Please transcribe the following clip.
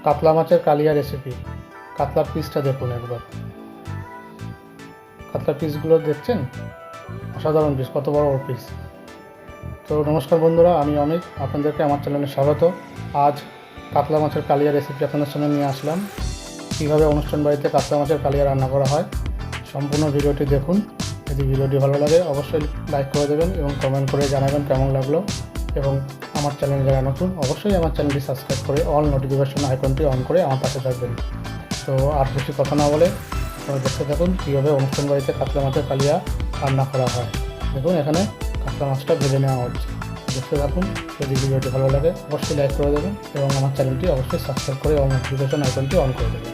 কাতলা মাছের কালিয়া রেসিপি। কাতলার পিসটা দেখুন একবার, কাতলার পিসগুলো দেখছেন, অসাধারণ পিস, কত বড় পিস। তো নমস্কার বন্ধুরা, আমি অমিত, আপনাদেরকে আমার চ্যানেলে স্বাগত। আজ কাতলা মাছের কালিয়া রেসিপি আপনাদের সামনে নিয়ে আসলাম। কীভাবে অনুষ্ঠান বাড়িতে কাতলা মাছের কালিয়া রান্না করা হয়, সম্পূর্ণ ভিডিওটি দেখুন। যদি ভিডিওটি ভালো লাগে অবশ্যই লাইক করে দেবেন এবং কমেন্ট করে জানাবেন কেমন লাগলো। এবং আমার চ্যানেলে যারা নতুন, অবশ্যই আমার চ্যানেলটি সাবস্ক্রাইব করে অল নোটিফিকেশন আইকনটি অন করে আমার পাশে থাকবেন। তো আর বেশি কথা না বলে আপনারা দেখতে থাকুন কীভাবে অনুষ্ঠান বাড়িতে কাতলা মাছের কালিয়া রান্না করা হয়। দেখুন, এখানে কাতলা মাছটা ভেজে নেওয়া হচ্ছে। দেখতে থাকুন। যদি ভিডিওটি ভালো লাগে অবশ্যই লাইক করে দেবেন এবং আমার চ্যানেলটি অবশ্যই সাবস্ক্রাইব করে অল নোটিফিকেশন আইকনটি অন করে দেবেন।